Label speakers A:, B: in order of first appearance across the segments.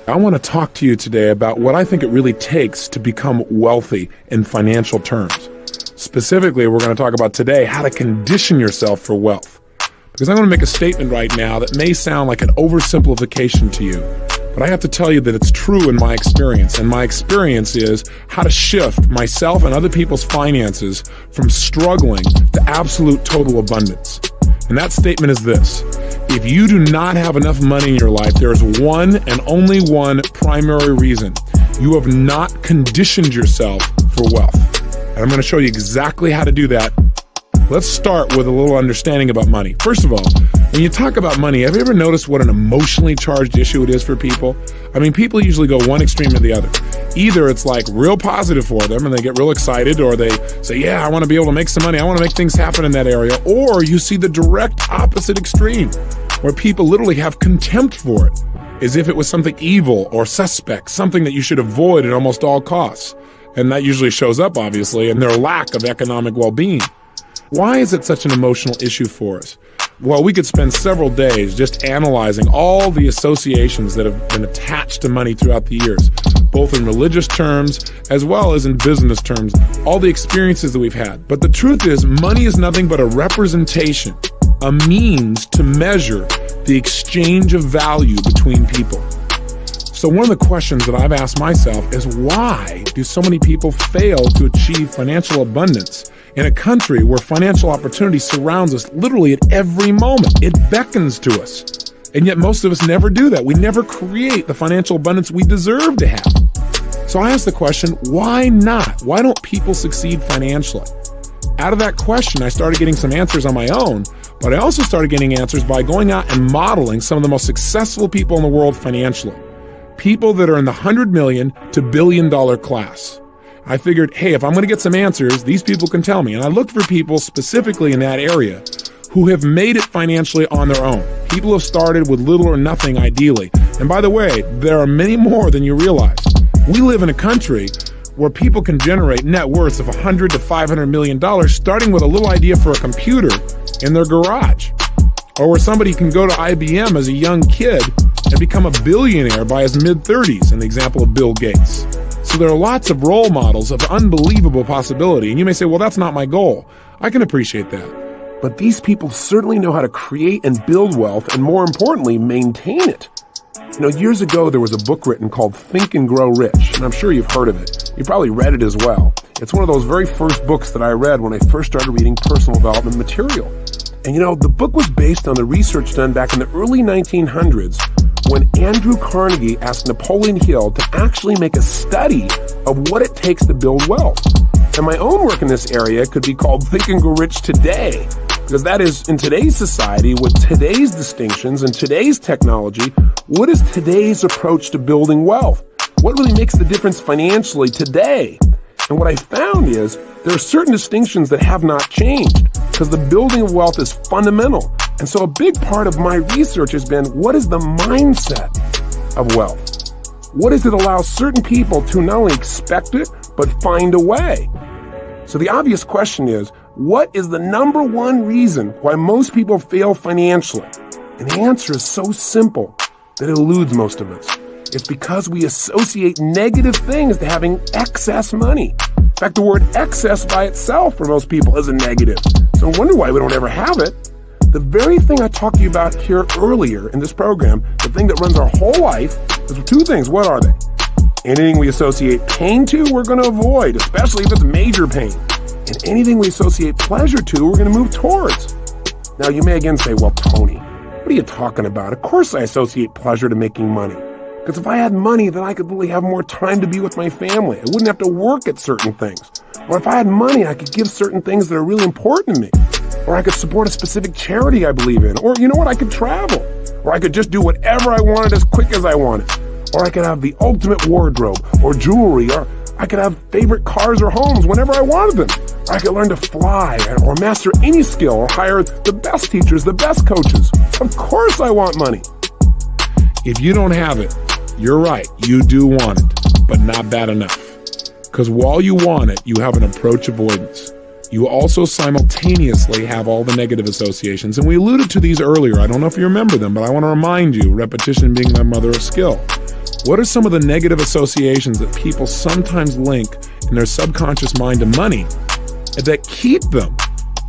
A: I want to talk to you today about what I think it really takes to become wealthy in financial terms. Specifically, we're going to talk about today how to condition yourself for wealth. Because I'm going to make a statement right now that may sound like an oversimplification to you, but I have to tell you that it's true in my experience. And my experience is how to shift myself and other people's finances from struggling to absolute total abundance. And that statement is this: if you do not have enough money in your life, there is one and only one primary reason. You have not conditioned yourself for wealth. And I'm going to show you exactly how to do that. Let's start with a little understanding about money. First of all, when you talk about money, have you ever noticed what an emotionally charged issue it is for people? I mean, people usually go one extreme or the other. Either it's like real positive for them and they get real excited, or they say, yeah, I want to be able to make some money. I want to make things happen in that area. Or you see the direct opposite extreme where people literally have contempt for it, as if it was something evil or suspect, something that you should avoid at almost all costs. And that usually shows up, obviously, in their lack of economic well-being. Why is it such an emotional issue for us? Well, we could spend several days just analyzing all the associations that have been attached to money throughout the years, both in religious terms as well as in business terms, all the experiences that we've had. But the truth is, money is nothing but a representation, a means to measure the exchange of value between people. So one of the questions that I've asked myself is, why do so many people fail to achieve financial abundance in a country where financial opportunity surrounds us literally at every moment? It beckons to us. And yet most of us never do that. We never create the financial abundance we deserve to have. So I asked the question, why not? Why don't people succeed financially? Out of that question, I started getting some answers on my own, but I also started getting answers by going out and modeling some of the most successful people in the world financially. People that are in the $100 million to $1 billion class. I figured, hey, if I'm going to get some answers, these people can tell me. And I looked for people specifically in that area who have made it financially on their own. People who have started with little or nothing, ideally. And by the way, there are many more than you realize. We live in a country where people can generate net worths of $100 to $500 million, starting with a little idea for a computer in their garage. Or where somebody can go to IBM as a young kid and become a billionaire by his mid-30s, in the example of Bill Gates. So there are lots of role models of unbelievable possibility. And you may say, well, that's not my goal. I can appreciate that. But these people certainly know how to create and build wealth, and more importantly, maintain it. You know, years ago, there was a book written called Think and Grow Rich, and I'm sure you've heard of it. You probably read it as well. It's one of those very first books that I read when I first started reading personal development material. And you know, the book was based on the research done back in the early 1900s when Andrew Carnegie asked Napoleon Hill to actually make a study of what it takes to build wealth. And my own work in this area could be called Think and Grow Rich Today, because that is, in today's society, with today's distinctions and today's technology, what is today's approach to building wealth? What really makes the difference financially today? And what I found is there are certain distinctions that have not changed, because the building of wealth is fundamental. And so a big part of my research has been, what is the mindset of wealth? What does it allow certain people to not only expect it, but find a way? So the obvious question is, what is the number one reason why most people fail financially? And the answer is so simple that it eludes most of us. It's because we associate negative things to having excess money. In fact, the word excess by itself for most people is a negative. So I wonder why we don't ever have it. The very thing I talked to you about here earlier in this program, the thing that runs our whole life, is two things. What are they? Anything we associate pain to, we're going to avoid, especially if it's major pain. And anything we associate pleasure to, we're going to move towards. Now, you may again say, well, Tony, what are you talking about? Of course I associate pleasure to making money. Because if I had money, then I could really have more time to be with my family. I wouldn't have to work at certain things. Or if I had money, I could give certain things that are really important to me. Or I could support a specific charity I believe in. Or you know what? I could travel. Or I could just do whatever I wanted as quick as I wanted. Or I could have the ultimate wardrobe or jewelry. Or I could have favorite cars or homes whenever I wanted them. Or I could learn to fly or master any skill or hire the best teachers, the best coaches. Of course I want money. If you don't have it, you're right. You do want it, but not bad enough. Because while you want it, you have an approach avoidance. You also simultaneously have all the negative associations. And we alluded to these earlier. I don't know if you remember them, but I want to remind you, repetition being the mother of skill. What are some of the negative associations that people sometimes link in their subconscious mind to money that keep them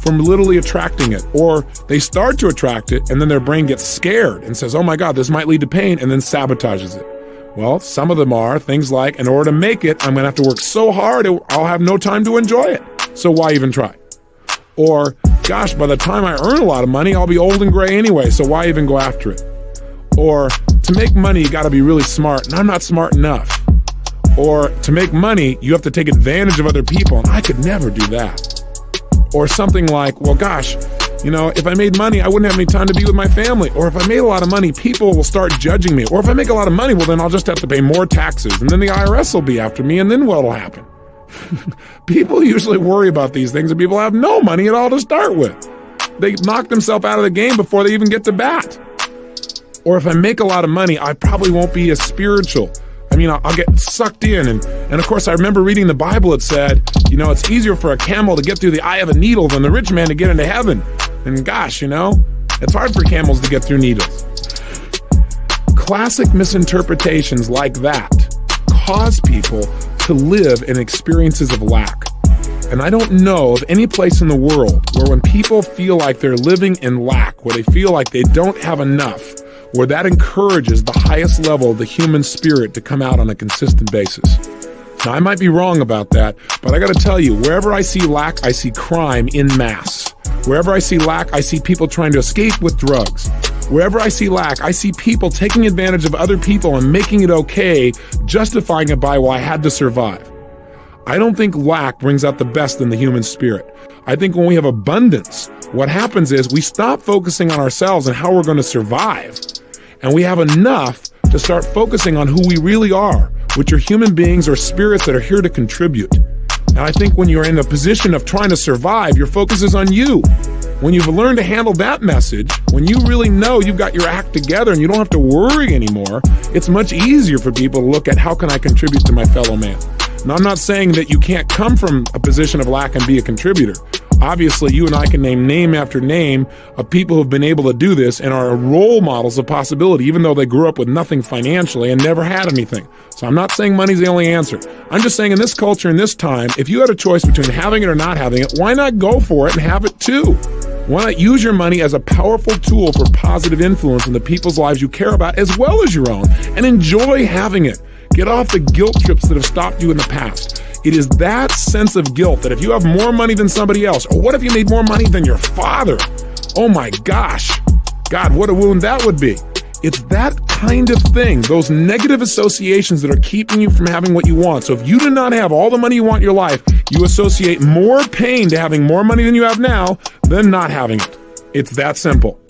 A: from literally attracting it? Or they start to attract it and then their brain gets scared and says, oh my God, this might lead to pain, and then sabotages it. Well, some of them are things like, in order to make it, I'm going to have to work so hard, I'll have no time to enjoy it. So why even try? Or, gosh, by the time I earn a lot of money, I'll be old and gray anyway, so why even go after it? Or, to make money, you got to be really smart, and I'm not smart enough. Or, to make money, you have to take advantage of other people, and I could never do that. Or something like, well, gosh, if I made money, I wouldn't have any time to be with my family. Or if I made a lot of money, people will start judging me. Or if I make a lot of money, well, then I'll just have to pay more taxes, and then the IRS will be after me, and then what'll happen? People usually worry about these things, and people have no money at all to start with. They knock themselves out of the game before they even get to bat. Or if I make a lot of money, I probably won't be as spiritual. I'll get sucked in. And of course, I remember reading the Bible. It said, it's easier for a camel to get through the eye of a needle than the rich man to get into heaven. And gosh, it's hard for camels to get through needles. Classic misinterpretations like that cause people to live in experiences of lack. And I don't know of any place in the world where when people feel like they're living in lack, where they feel like they don't have enough, where that encourages the highest level of the human spirit to come out on a consistent basis. Now, I might be wrong about that, but I got to tell you, wherever I see lack, I see crime in mass. Wherever I see lack, I see people trying to escape with drugs. Wherever I see lack, I see people taking advantage of other people and making it okay, justifying it by, well, I had to survive. I don't think lack brings out the best in the human spirit. I think when we have abundance, what happens is we stop focusing on ourselves and how we're going to survive. And we have enough to start focusing on who we really are, which are human beings or spirits that are here to contribute. And I think when you're in a position of trying to survive, your focus is on you. When you've learned to handle that message, when you really know you've got your act together and you don't have to worry anymore, it's much easier for people to look at how can I contribute to my fellow man. Now, I'm not saying that you can't come from a position of lack and be a contributor. Obviously, you and I can name after name of people who've been able to do this and are role models of possibility, even though they grew up with nothing financially and never had anything. So I'm not saying money's the only answer. I'm just saying in this culture, in this time, if you had a choice between having it or not having it, why not go for it and have it too? Why not use your money as a powerful tool for positive influence in the people's lives you care about as well as your own, and enjoy having it? Get off the guilt trips that have stopped you in the past. It is that sense of guilt that if you have more money than somebody else, or what if you made more money than your father? Oh my gosh, God, what a wound that would be. It's that kind of thing, those negative associations that are keeping you from having what you want. So if you do not have all the money you want in your life, you associate more pain to having more money than you have now than not having it. It's that simple.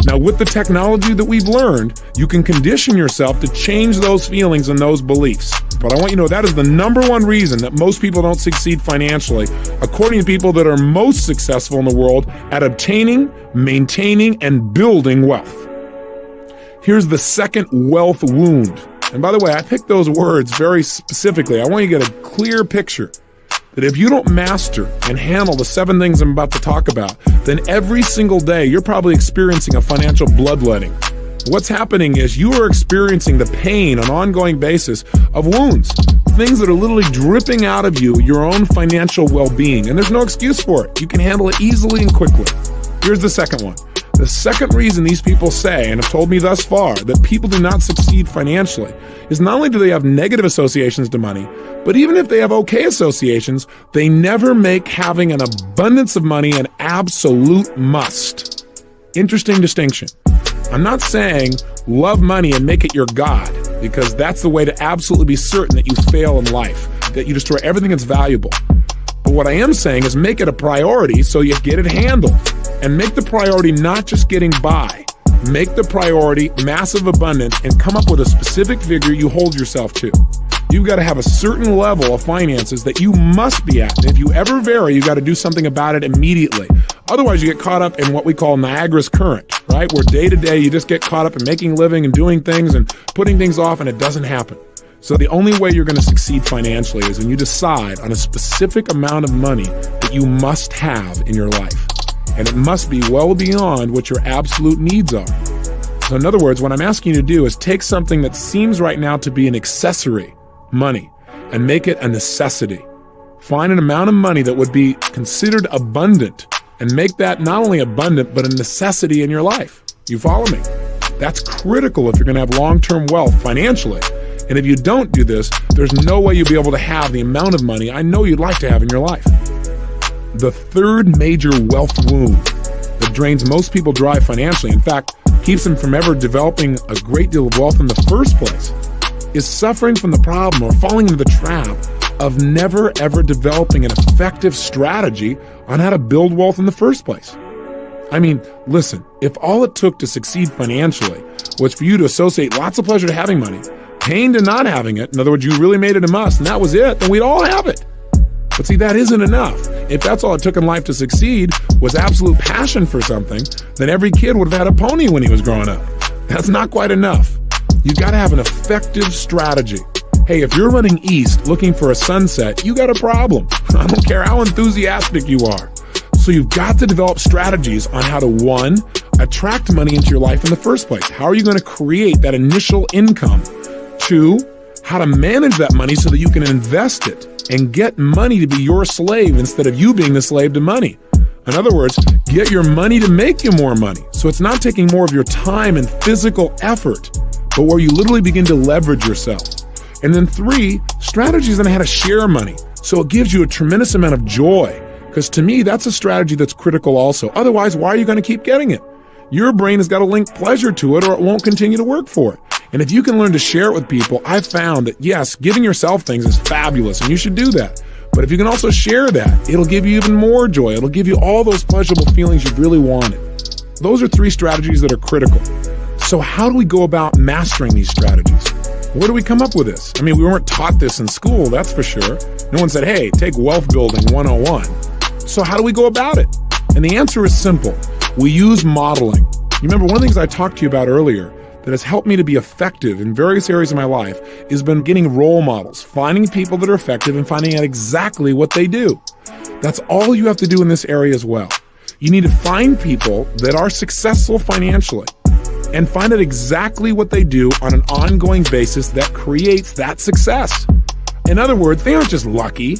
A: Now, with the technology that we've learned, you can condition yourself to change those feelings and those beliefs. But I want you to know that is the number one reason that most people don't succeed financially, according to people that are most successful in the world at obtaining, maintaining, and building wealth. Here's the second wealth wound. And by the way, I picked those words very specifically. I want you to get a clear picture that if you don't master and handle the 7 things I'm about to talk about, then every single day you're probably experiencing a financial bloodletting. What's happening is you are experiencing the pain on an ongoing basis of wounds, things that are literally dripping out of you, your own financial well-being, and there's no excuse for it. You can handle it easily and quickly. Here's the second one. The second reason these people say, and have told me thus far, that people do not succeed financially is not only do they have negative associations to money, but even if they have okay associations, they never make having an abundance of money an absolute must. Interesting distinction. I'm not saying love money and make it your God, because that's the way to absolutely be certain that you fail in life, that you destroy everything that's valuable. But what I am saying is make it a priority so you get it handled. And make the priority not just getting by. Make the priority massive abundance and come up with a specific figure you hold yourself to. You've got to have a certain level of finances that you must be at. And if you ever vary, you've got to do something about it immediately. Otherwise, you get caught up in what we call Niagara's current, right? Where day to day, you just get caught up in making a living and doing things and putting things off, and it doesn't happen. So the only way you're going to succeed financially is when you decide on a specific amount of money that you must have in your life. And it must be well beyond what your absolute needs are. So in other words, what I'm asking you to do is take something that seems right now to be an accessory, money, and make it a necessity. Find an amount of money that would be considered abundant and make that not only abundant, but a necessity in your life. You follow me? That's critical if you're going to have long-term wealth financially. And if you don't do this, there's no way you'll be able to have the amount of money I know you'd like to have in your life. The third major wealth wound that drains most people dry financially, in fact, keeps them from ever developing a great deal of wealth in the first place, is suffering from the problem or falling into the trap of never ever developing an effective strategy on how to build wealth in the first place. I mean, listen, if all it took to succeed financially was for you to associate lots of pleasure to having money, pain to not having it, in other words, you really made it a must, and that was it, then we'd all have it. But see, that isn't enough. If that's all it took in life to succeed was absolute passion for something, then every kid would have had a pony when he was growing up. That's not quite enough. You got to have an effective strategy. Hey, if you're running east looking for a sunset, you got a problem. I don't care how enthusiastic you are. So you've got to develop strategies on how to, one, attract money into your life in the first place. How are you going to create that initial income? Two, how to manage that money so that you can invest it and get money to be your slave instead of you being the slave to money. In other words, get your money to make you more money. So it's not taking more of your time and physical effort, but where you literally begin to leverage yourself. And then three, strategies on how to share money. So it gives you a tremendous amount of joy. Because to me, that's a strategy that's critical also. Otherwise, why are you going to keep getting it? Your brain has got to link pleasure to it or it won't continue to work for it. And if you can learn to share it with people, I've found that yes, giving yourself things is fabulous and you should do that. But if you can also share that, it'll give you even more joy. It'll give you all those pleasurable feelings you've really wanted. Those are three strategies that are critical. So how do we go about mastering these strategies? Where do we come up with this? I mean, we weren't taught this in school, that's for sure. No one said, hey, take wealth building 101. So how do we go about it? And the answer is simple. We use modeling. You remember one of the things I talked to you about earlier that has helped me to be effective in various areas of my life is been getting role models, finding people that are effective and finding out exactly what they do. That's all you have to do in this area as well. You need to find people that are successful financially and find out exactly what they do on an ongoing basis that creates that success. In other words, they aren't just lucky.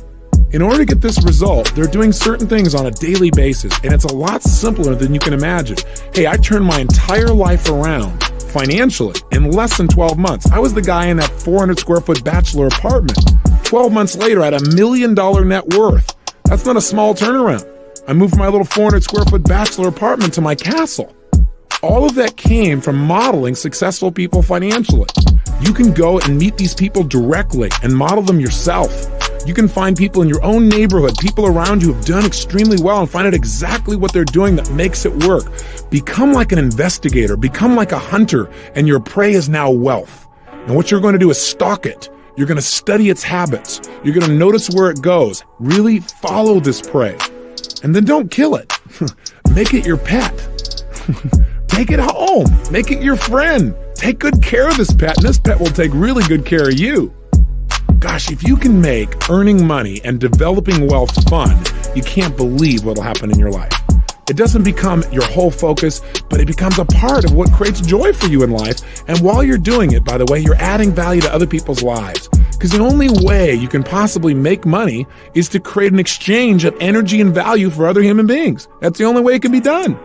A: In order to get this result, they're doing certain things on a daily basis, and it's a lot simpler than you can imagine. Hey, I turned my entire life around financially in less than 12 months. I was the guy in that 400 square foot bachelor apartment. 12 months later, I had $1 million net worth. That's not a small turnaround. I moved from my little 400 square foot bachelor apartment to my castle. All of that came from modeling successful people financially. You can go and meet these people directly and model them yourself. You can find people in your own neighborhood, people around you who have done extremely well and find out exactly what they're doing that makes it work. Become like an investigator, become like a hunter, and your prey is now wealth. And what you're going to do is stalk it. You're going to study its habits. You're going to notice where it goes. Really follow this prey. And then don't kill it. Make it your pet. Take it home. Make it your friend. Take good care of this pet, and this pet will take really good care of you. Gosh, if you can make earning money and developing wealth fun, you can't believe what'll happen in your life. It doesn't become your whole focus, but it becomes a part of what creates joy for you in life. And while you're doing it, by the way, you're adding value to other people's lives. Because the only way you can possibly make money is to create an exchange of energy and value for other human beings. That's the only way it can be done.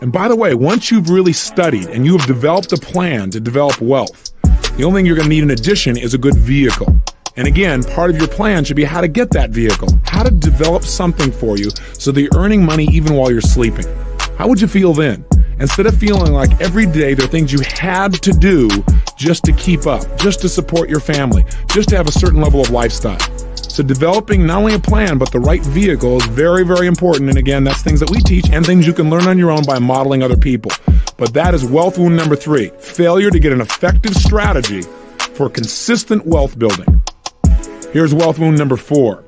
A: And by the way, once you've really studied and you have developed a plan to develop wealth, the only thing you're going to need in addition is a good vehicle. And again, part of your plan should be how to get that vehicle, how to develop something for you so that you're earning money even while you're sleeping. How would you feel then? Instead of feeling like every day there are things you had to do just to keep up, just to support your family, just to have a certain level of lifestyle. So developing not only a plan, but the right vehicle is very, very important. And again, that's things that we teach and things you can learn on your own by modeling other people. But that is wealth wound number 3, failure to get an effective strategy for consistent wealth building. Here's wealth wound number 4.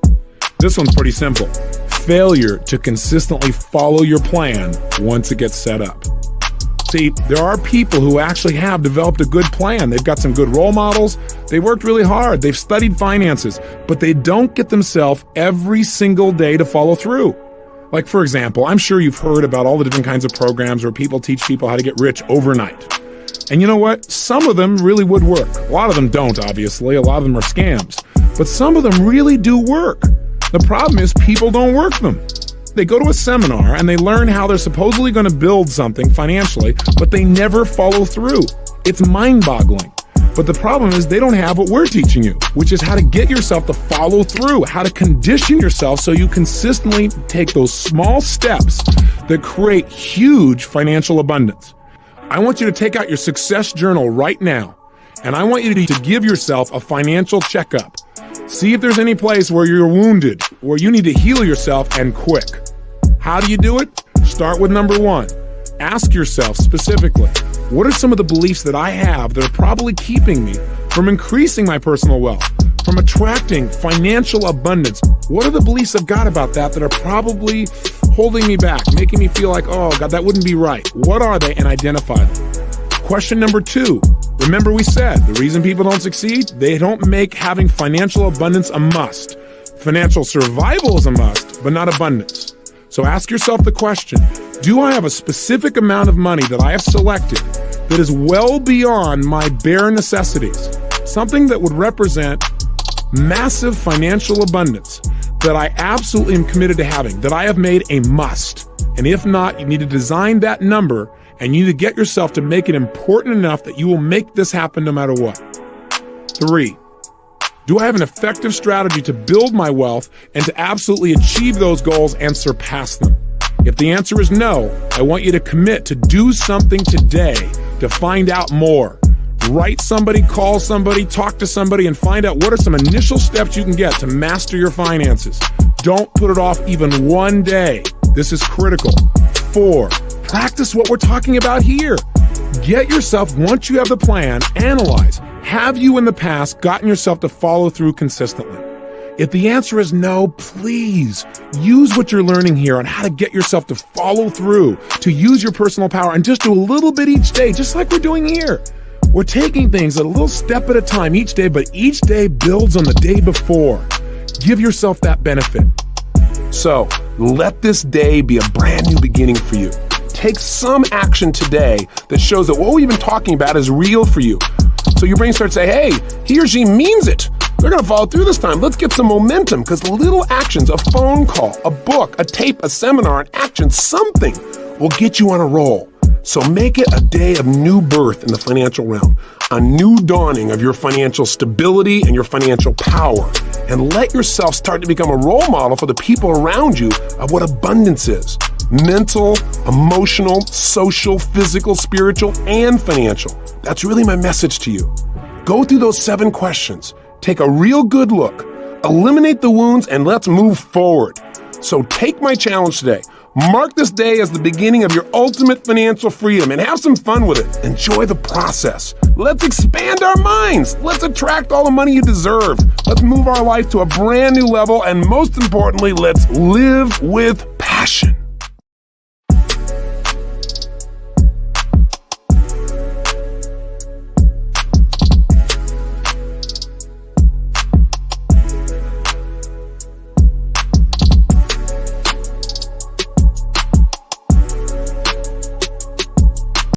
A: This one's pretty simple. Failure to consistently follow your plan once it gets set up. See, there are people who actually have developed a good plan. They've got some good role models. They worked really hard. They've studied finances, but they don't get themselves every single day to follow through. Like, for example, I'm sure you've heard about all the different kinds of programs where people teach people how to get rich overnight. And you know what? Some of them really would work. A lot of them don't, obviously. A lot of them are scams. But some of them really do work. The problem is people don't work them. They go to a seminar and they learn how they're supposedly going to build something financially, but they never follow through. It's mind-boggling. But the problem is they don't have what we're teaching you, which is how to get yourself to follow through, how to condition yourself so you consistently take those small steps that create huge financial abundance. I want you to take out your success journal right now, and I want you to give yourself a financial checkup. See if there's any place where you're wounded, where you need to heal yourself, and quick. How do you do it? Start with number one. Ask yourself specifically, what are some of the beliefs that I have that are probably keeping me from increasing my personal wealth, from attracting financial abundance? What are the beliefs I've got about that are probably holding me back, making me feel like, oh God, that wouldn't be right? What are they? And identify them. Question number two. Remember we said the reason people don't succeed, they don't make having financial abundance a must. Financial survival is a must, but not abundance. So ask yourself the question, do I have a specific amount of money that I have selected that is well beyond my bare necessities? Something that would represent massive financial abundance that I absolutely am committed to having, that I have made a must. And if not, you need to design that number and you need to get yourself to make it important enough that you will make this happen no matter what. 3, do I have an effective strategy to build my wealth and to absolutely achieve those goals and surpass them? If the answer is no, I want you to commit to do something today to find out more. Write somebody, call somebody, talk to somebody, and find out what are some initial steps you can get to master your finances. Don't put it off even one day. This is critical. 4, practice what we're talking about here. Get yourself, once you have the plan, analyze. Have you in the past gotten yourself to follow through consistently? If the answer is no, please use what you're learning here on how to get yourself to follow through, to use your personal power, and just do a little bit each day, just like we're doing here. We're taking things a little step at a time each day, but each day builds on the day before. Give yourself that benefit. So let this day be a brand new beginning for you. Take some action today that shows that what we've been talking about is real for you. So your brain starts saying, hey, he or she means it. They're going to follow through this time. Let's get some momentum, because little actions, a phone call, a book, a tape, a seminar, an action, something will get you on a roll. So make it a day of new birth in the financial realm, a new dawning of your financial stability and your financial power. And let yourself start to become a role model for the people around you of what abundance is. Mental, emotional, social, physical, spiritual, and financial. That's really my message to you. Go through those 7 questions. Take a real good look. Eliminate the wounds and let's move forward. So take my challenge today. Mark this day as the beginning of your ultimate financial freedom and have some fun with it. Enjoy the process. Let's expand our minds. Let's attract all the money you deserve. Let's move our life to a brand new level. And most importantly, let's live with passion.